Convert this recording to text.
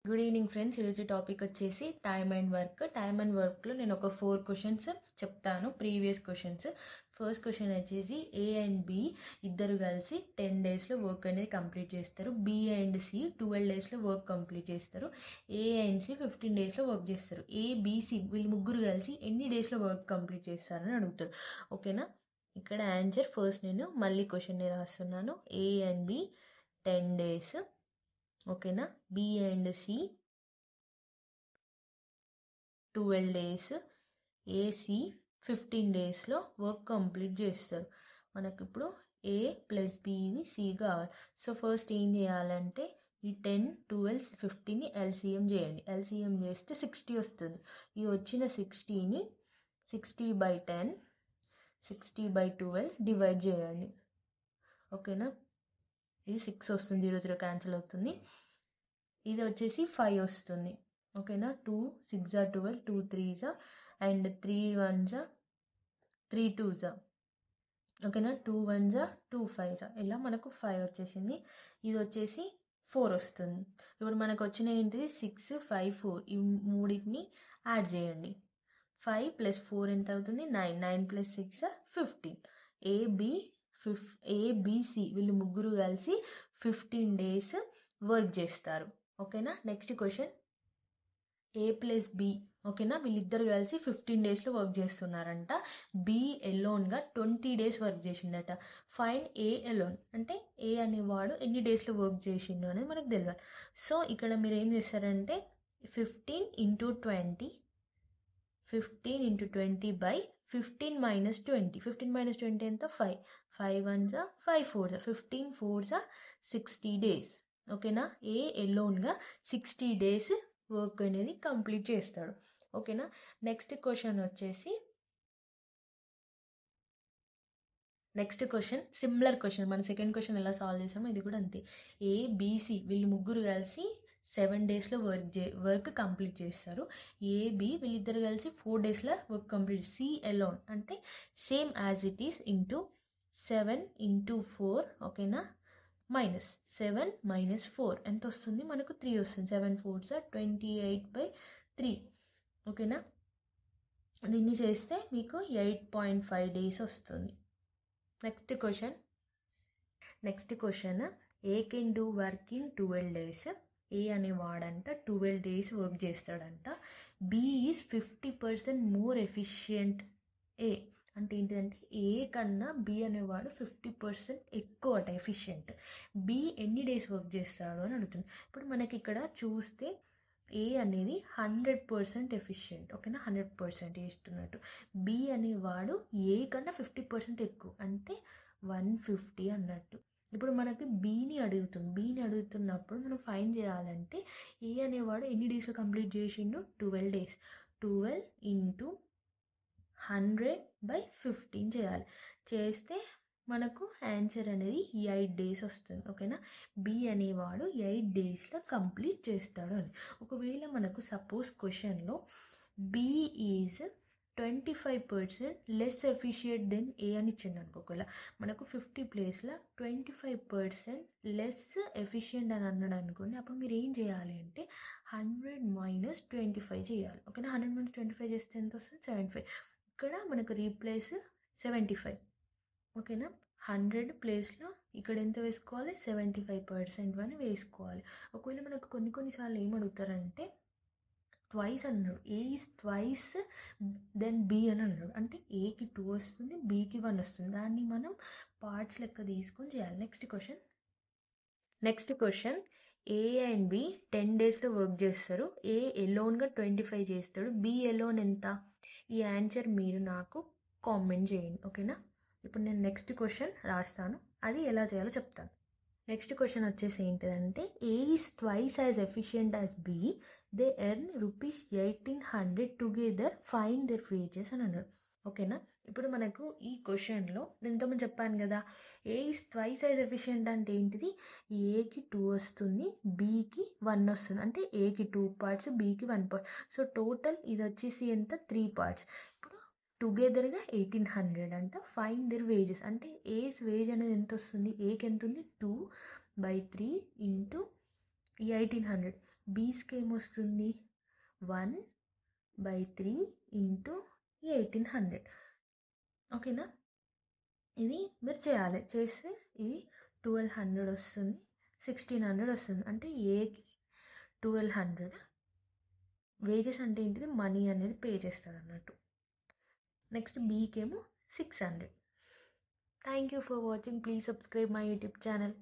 Good evening friends. ఈరోజు topic వచ్చేసి time and work. Time and వర్క్లో నేను ఒక 4 క్వశ్చన్స్ చెప్తాను, ప్రీవియస్ క్వశ్చన్స్. ఫస్ట్ క్వశ్చన్ వచ్చేసి ఏ అండ్ బి ఇద్దరు కలిసి 10 డేస్లో వర్క్ అనేది కంప్లీట్ చేస్తారు. బి అండ్ సి 12 డేస్లో వర్క్ కంప్లీట్ చేస్తారు. ఏ అండ్ సి 15 డేస్లో వర్క్ చేస్తారు. ఏబిసి వీళ్ళు ముగ్గురు కలిసి ఎన్ని డేస్లో వర్క్ కంప్లీట్ చేస్తారని అడుగుతారు. ఓకేనా, ఇక్కడ ఆన్సర్ ఫస్ట్ నేను మళ్ళీ క్వశ్చన్ని రాస్తున్నాను. ఏ అండ్ బి 10 డేస్, ఓకేనా. బి అండ్ సి 12 డేస్, ఏసి 15 డేస్లో వర్క్ కంప్లీట్ చేస్తారు. మనకి ఇప్పుడు ఏ ప్లస్ బిని సి కావాలి. సో ఫస్ట్ ఏం చేయాలంటే ఈ 10, 12, 15ని ఎల్సిఎం చేయండి. ఎల్సిఎం చేస్తే 60 వస్తుంది. ఈ వచ్చిన 60ని 60/10, 60/12 డివైడ్ చేయండి. ఓకేనా, ఇది 6 వస్తుంది, 0 0 క్యాన్సిల్ అవుతుంది. ఇది వచ్చేసి 5 వస్తుంది. ఓకేనా, 2 6 12, 2 3 అండ్ 3 1 3 2 ఓకేనా, 2 1 2 5 ఇలా మనకు 5 వచ్చేసింది. ఇది వచ్చేసి 4 వస్తుంది. ఇప్పుడు మనకు వచ్చిన ఏంటిది 6 5 4, ఈ మూడింటిని యాడ్ చేయండి. 5 + 4 ఎంత అవుతుంది? 9. 9 + 6 15. ఏబిసి వీళ్ళు ముగ్గురు కలిసి 15 డేస్ వర్క్ చేస్తారు. ఓకేనా, next question A plus B. ఓకేనా, వీళ్ళిద్దరు కలిసి 15 డేస్లో వర్క్ చేస్తున్నారంట. బి ఎలోన్గా 20 డేస్ వర్క్ చేసిండట. ఫైన్ ఏ ఎలోన్ అంటే ఏ అనేవాడు ఎన్ని డేస్లో వర్క్ చేసిండు అనేది మనకు తెలియాలి. సో ఇక్కడ మీరు ఏం చేస్తారంటే 15 × 20, 15 × 20 / 15 - 20. 15 - 20 ఎంత? 5. 5 1 5 4 15 4 60 డేస్. ఓకేనా, ఏ ఎలోన్గా 60 డేస్ వర్క్ అనేది కంప్లీట్ చేస్తాడు. ఓకేనా, నెక్స్ట్ క్వశ్చన్ సిమిలర్ క్వశ్చన్. మన సెకండ్ క్వశ్చన్ ఎలా సాల్వ్ చేసామో ఇది కూడా అంతే. ఏబిసి వీళ్ళు ముగ్గురు కలిసి 7 డేస్లో వర్క్ కంప్లీట్ చేస్తారు. ఏబి వీళ్ళిద్దరు కలిసి 4 డేస్లో వర్క్ కంప్లీట్. సి ఎలోన్ అంటే same as it is into 7 × 4. ఓకేనా, -7 - 4 ఎంత వస్తుంది? మనకు 3 వస్తుంది. 7 4 28/3. ఓకేనా, దీన్ని చేస్తే మీకు 8.5 డేస్ వస్తుంది. Next question A can do work in 12 days. A అనేవాడంట 12 డేస్ వర్క్ చేస్తాడంట. B is 50% more efficient. A అంటే ఏంటిదంటే ఏ కన్నా బి అనేవాడు 50% ఎక్కువ ఎఫిషియంట్. బి ఎన్ని డేస్ వర్క్ చేస్తాడు అని అడుగుతుంది. ఇప్పుడు మనకి ఇక్కడ చూస్తే ఏ అనేది 100% ఎఫిషియంట్. ఓకేనా, 100% చేస్తున్నట్టు. బి అనేవాడు ఏ కన్నా 50% ఎక్కువ అంటే 150 అన్నట్టు. ఇప్పుడు మనకి బీని అడుగుతున్నప్పుడు మనం ఫైండ్ చేయాలంటే ఏ అనేవాడు ఎన్ని డేస్లో కంప్లీట్ చేసిండు? 12 డేస్. 12 × 100/15 చేయాలి. చేస్తే మనకు ఆన్సర్ అనేది 8 డేస్ వస్తుంది. ఓకేనా, బి అనేవాడు 8 డేస్లో కంప్లీట్ చేస్తాడు అని. ఒకవేళ మనకు సపోజ్ క్వశ్చన్లో B is 25% less efficient than A అని ఇచ్చింది అనుకో. ఒకవేళ మనకు 50 ప్లేస్లో 25% లెస్ ఎఫిషియంట్ అని అన్నాడు అనుకోండి, అప్పుడు మీరు ఏం చేయాలి అంటే 100 - 25 చేయాలి. ఓకేనా, 100 - 25 చేస్తే ఎంత వస్తుంది? 75. ఇక్కడ మనకు రీప్లేస్ 75. ఓకేనా, 100 ప్లేస్లో ఇక్కడ ఎంత వేసుకోవాలి? 75% అని వేసుకోవాలి. ఒకవేళ మనకు కొన్నిసార్లు ఏం అడుగుతారంటే ట్వైస్ అన్నాడు. ఏ ఈజ్ ట్వైస్ దెన్ బి అని అన్నాడు. అంటే ఏకి 2 వస్తుంది, బికి 1 వస్తుంది. దాన్ని మనం పార్ట్స్ లెక్క తీసుకొని చేయాలి. Next question A and B 10 డేస్లో వర్క్ చేస్తారు. ఏ ఎలోన్గా 25 చేస్తాడు. బి ఎలోన్ ఎంత? ఈ ఆన్సర్ మీరు నాకు కామెంట్ చేయండి. ఓకేనా, ఇప్పుడు నేను నెక్స్ట్ క్వశ్చన్ రాస్తాను, అది ఎలా చేయాలో చెప్తాను. నెక్స్ట్ క్వశ్చన్ వచ్చేసి ఏంటిదంటే A is twice as efficient as B, they earn ₹1800 together, find their wages అని అన్నాడు. ఓకేనా, ఇప్పుడు మనకు ఈ క్వశ్చన్లో నేను ఇంతకుముందు చెప్పాను కదా, ఏ ఈజ్ ట్వైస్ యాజ్ ఎఫిషియంట్ అంటే ఏంటిది? ఏకి 2 వస్తుంది, బికి 1 వస్తుంది. అంటే ఏకి 2 పార్ట్స్, బికి 1 పార్ట్. సో టోటల్ ఇది వచ్చేసి ఎంత? 3 పార్ట్స్. ఇప్పుడు టుగెదర్గా 1800 అంట. ఫైండ్ దర్ వేజెస్ అంటే ఏస్ వేజ్ అనేది ఎంత వస్తుంది? ఏకి ఎంత ఉంది? 2/3 × ఈ 1800. బీస్కి ఏమొస్తుంది 1/3 ఇంటూ 1800. ఓకేనా, ఇది మీరు చేయాలి. చేస్తే ఇది 1200 వస్తుంది, 1600 వస్తుంది. అంటే ఏకి 1200 వేజెస్ అంటే ఏంటిది, మనీ అనేది పే చేస్తారు అన్నట్టు. నెక్స్ట్ బీకేమో 600. Thank you for watching. Please subscribe my YouTube channel.